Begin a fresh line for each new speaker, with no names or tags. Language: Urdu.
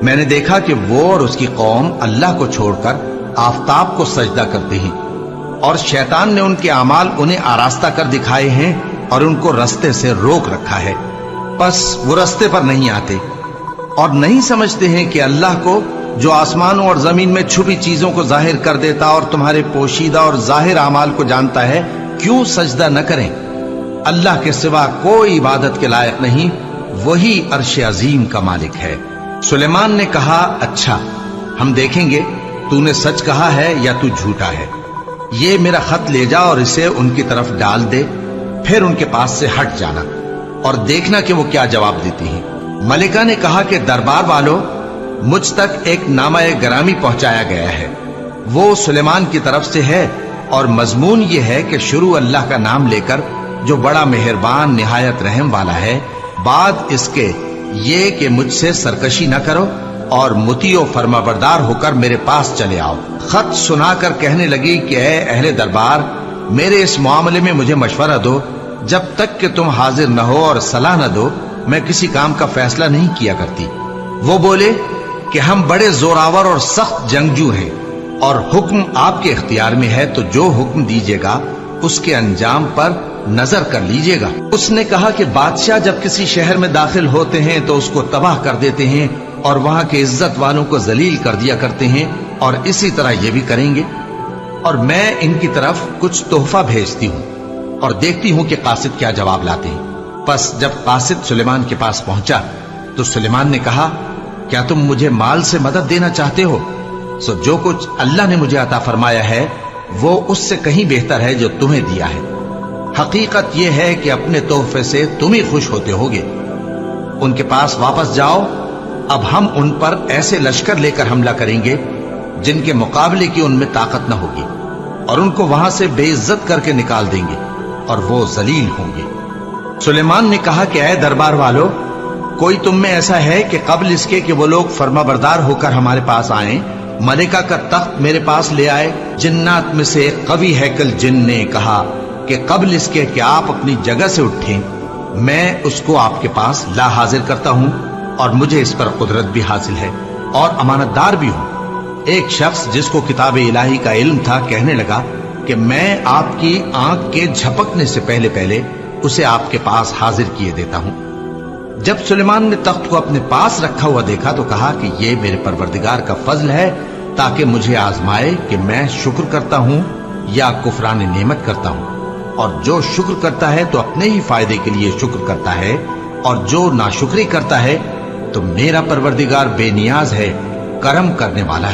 میں نے دیکھا کہ وہ اور اس کی قوم اللہ کو چھوڑکر آفتاب کو سجدہ کرتے ہیں، اور شیطان نے ان کے اعمال انہیں آراستہ کر دکھائے ہیں اور ان کو رستے سے روک رکھا ہے، پس وہ رستے پر نہیں آتے اور نہیں سمجھتے ہیں کہ اللہ کو جو آسمانوں اور زمین میں چھپی چیزوں کو ظاہر کر دیتا اور تمہارے پوشیدہ اور ظاہر اعمال کو جانتا ہے، کیوں سجدہ نہ کریں؟ اللہ کے سوا کوئی عبادت کے لائق نہیں، وہی عرش عظیم کا مالک ہے۔ سلیمان نے کہا، اچھا ہم دیکھیں گے تو نے سچ کہا ہے یا تو جھوٹا ہے۔ یہ میرا خط لے جا اور اسے ان کی طرف ڈال دے، پھر ان کے پاس سے ہٹ جانا اور دیکھنا کہ وہ کیا جواب دیتی ہیں۔ ملکہ نے کہا کہ دربار والو، مجھ تک ایک نامہ گرامی پہنچایا گیا ہے، وہ سلیمان کی طرف سے ہے، اور مضمون یہ ہے کہ شروع اللہ کا نام لے کر جو بڑا مہربان نہایت رحم والا ہے، بعد اس کے یہ کہ مجھ سے سرکشی نہ کرو اور مطیع و فرما بردار ہو کر میرے پاس چلے آؤ۔ خط سنا کر کہنے لگی کہ اے اہل دربار، میرے اس معاملے میں مجھے مشورہ دو، جب تک کہ تم حاضر نہ ہو اور صلاح نہ دو میں کسی کام کا فیصلہ نہیں کیا کرتی۔ وہ بولے کہ ہم بڑے زوراور اور سخت جنگجو ہیں، اور حکم آپ کے اختیار میں ہے، تو جو حکم دیجیے گا اس کے انجام پر نظر کر لیجیے گا۔ اس نے کہا کہ بادشاہ جب کسی شہر میں داخل ہوتے ہیں تو اس کو تباہ کر دیتے ہیں اور وہاں کے عزت والوں کو ذلیل کر دیا کرتے ہیں، اور اسی طرح یہ بھی کریں گے، اور میں ان کی طرف کچھ تحفہ بھیجتی ہوں اور دیکھتی ہوں کہ قاصد کیا جواب لاتے ہیں۔ پس جب قاصد سلیمان کے پاس پہنچا تو سلیمان نے کہا، کیا تم مجھے مال سے مدد دینا چاہتے ہو؟ سو جو کچھ اللہ نے مجھے عطا فرمایا ہے وہ اس سے کہیں بہتر ہے جو تمہیں دیا ہے۔ حقیقت یہ ہے کہ اپنے تحفے سے تم ہی خوش ہوتے ہوگے۔ ان کے پاس واپس جاؤ، اب ہم ان پر ایسے لشکر لے کر حملہ کریں گے جن کے مقابلے کی ان میں طاقت نہ ہوگی، اور ان کو وہاں سے بے عزت کر کے نکال دیں گے اور وہ ذلیل ہوں گے۔ سلیمان نے کہا کہ اے دربار والو، کوئی تم میں ایسا ہے کہ قبل اس کے کہ وہ لوگ فرما بردار ہو کر ہمارے پاس آئیں، ملکہ کا تخت میرے پاس لے آئے؟ جنات میں سے ایک قوی ہیکل جن نے کہا کہ قبل اس کے کہ آپ اپنی جگہ سے اٹھیں میں اس کو آپ کے پاس لا حاضر کرتا ہوں، اور مجھے اس پر قدرت بھی حاصل ہے اور امانت دار بھی ہوں۔ ایک شخص جس کو کتاب الہی کا علم تھا کہنے لگا کہ میں آپ کی آنکھ کے جھپکنے سے پہلے پہلے اسے آپ کے پاس حاضر کیے دیتا ہوں۔ جب سلیمان نے تخت کو اپنے پاس رکھا ہوا دیکھا تو کہا کہ یہ میرے پروردگار کا فضل ہے تاکہ مجھے آزمائے کہ میں شکر کرتا ہوں یا کفران نعمت کرتا ہوں، اور جو شکر کرتا ہے تو اپنے ہی فائدے کے لیے شکر کرتا ہے، اور جو ناشکری کرتا ہے تو میرا پروردگار بے نیاز ہے، کرم کرنے والا ہے۔